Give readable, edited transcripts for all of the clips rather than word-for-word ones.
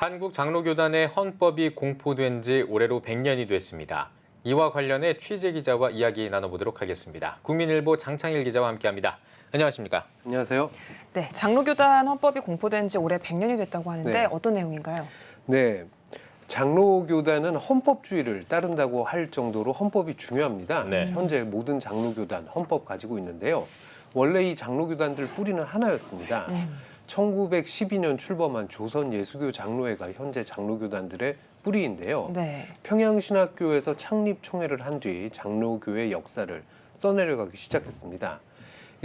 한국장로교단의 헌법이 공포된 지 올해로 100년이 됐습니다. 이와 관련해 취재 기자와 이야기 나눠보도록 하겠습니다. 국민일보 장창일 기자와 함께합니다. 안녕하십니까? 안녕하세요. 네, 장로교단 헌법이 공포된 지 올해 100년이 됐다고 하는데 네. 어떤 내용인가요? 네, 장로교단은 헌법주의를 따른다고 할 정도로 헌법이 중요합니다. 네. 현재 모든 장로교단 헌법 가지고 있는데요. 원래 이 장로교단들 뿌리는 하나였습니다. 1912년 출범한 조선예수교 장로회가 현재 장로교단들의 뿌리인데요. 네. 평양신학교에서 창립총회를 한 뒤 장로교회 역사를 써내려가기 시작했습니다.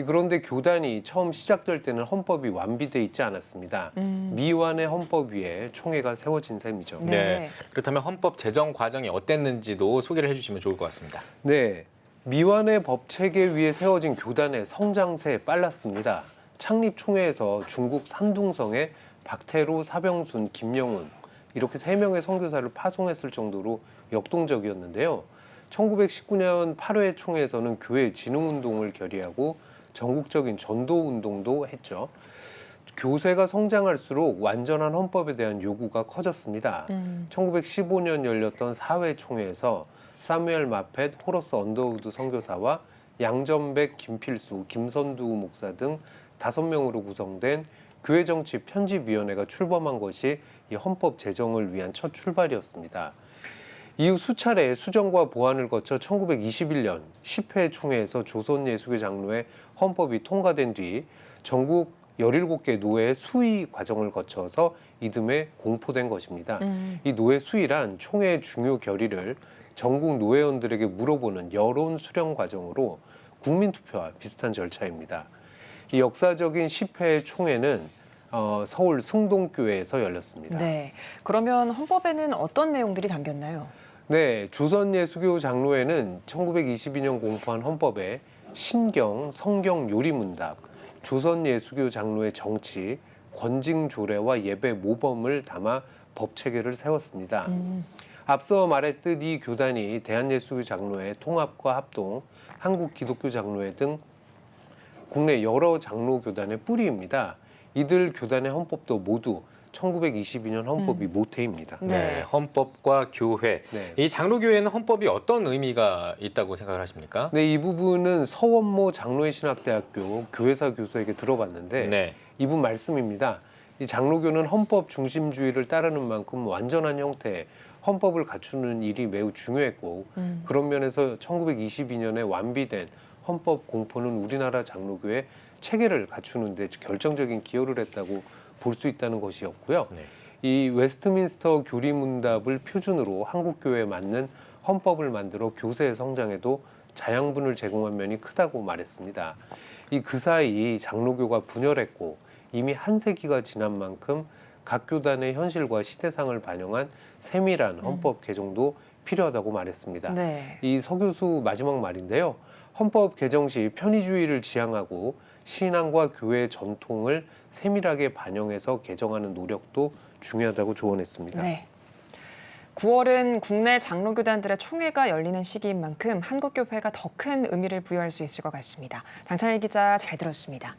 그런데 교단이 처음 시작될 때는 헌법이 완비돼 있지 않았습니다. 미완의 헌법 위에 총회가 세워진 셈이죠. 네. 네. 그렇다면 헌법 제정 과정이 어땠는지도 소개를 해주시면 좋을 것 같습니다. 네, 미완의 법 체계 위에 세워진 교단의 성장세에 빨랐습니다. 창립 총회에서 중국 산둥성에 박태로, 사병순, 김영훈 이렇게 3명의 선교사를 파송했을 정도로 역동적이었는데요. 1919년 8회 총회에서는 교회 진흥운동을 결의하고 전국적인 전도운동도 했죠. 교세가 성장할수록 완전한 헌법에 대한 요구가 커졌습니다. 1915년 열렸던 4회 총회에서 사무엘 마펫, 호러스 언더우드 선교사와 양전백, 김필수, 김선두 목사 등 5명으로 구성된 교회정치 편집위원회가 출범한 것이 이 헌법 제정을 위한 첫 출발이었습니다. 이후 수차례 수정과 보완을 거쳐 1921년 10회 총회에서 조선예수교 장로회 헌법이 통과된 뒤 전국 17개 노회의 수의 과정을 거쳐서 이듬해 공포된 것입니다. 이 노회 수의란 총회의 중요 결의를 전국 노회원들에게 물어보는 여론 수렴 과정으로 국민투표와 비슷한 절차입니다. 이 역사적인 10회 총회는 서울 승동교회에서 열렸습니다. 네. 그러면 헌법에는 어떤 내용들이 담겼나요? 네, 조선예수교 장로회는 1922년 공포한 헌법에 신경, 성경 요리문답, 조선예수교 장로회 정치, 권징조례와 예배 모범을 담아 법체계를 세웠습니다. 앞서 말했듯 이 교단이 대한예수교 장로회 통합과 합동, 한국기독교 장로회 등 국내 여러 장로교단의 뿌리입니다. 이들 교단의 헌법도 모두 1922년 헌법이 모태입니다. 네. 헌법과 교회. 네. 이 장로교회는 헌법이 어떤 의미가 있다고 생각을 하십니까? 네, 이 부분은 서원모 장로회 신학대학교 교회사 교수에게 들어봤는데 네. 이분 말씀입니다. 이 장로교는 헌법 중심주의를 따르는 만큼 완전한 형태의 헌법을 갖추는 일이 매우 중요했고 그런 면에서 1922년에 완비된 헌법 공포는 우리나라 장로교의 체계를 갖추는 데 결정적인 기여를 했다고 볼 수 있다는 것이었고요. 네. 이 웨스트민스터 교리문답을 표준으로 한국교회에 맞는 헌법을 만들어 교세의 성장에도 자양분을 제공한 면이 크다고 말했습니다. 그 사이 장로교가 분열했고 이미 한 세기가 지난 만큼 각 교단의 현실과 시대상을 반영한 세밀한 헌법 개정도 필요하다고 말했습니다. 네. 이 서 교수 마지막 말인데요. 헌법 개정 시 편의주의를 지향하고 신앙과 교회의 전통을 세밀하게 반영해서 개정하는 노력도 중요하다고 조언했습니다. 네. 9월은 국내 장로교단들의 총회가 열리는 시기인 만큼 한국교회가 더 큰 의미를 부여할 수 있을 것 같습니다. 장창일 기자 잘 들었습니다.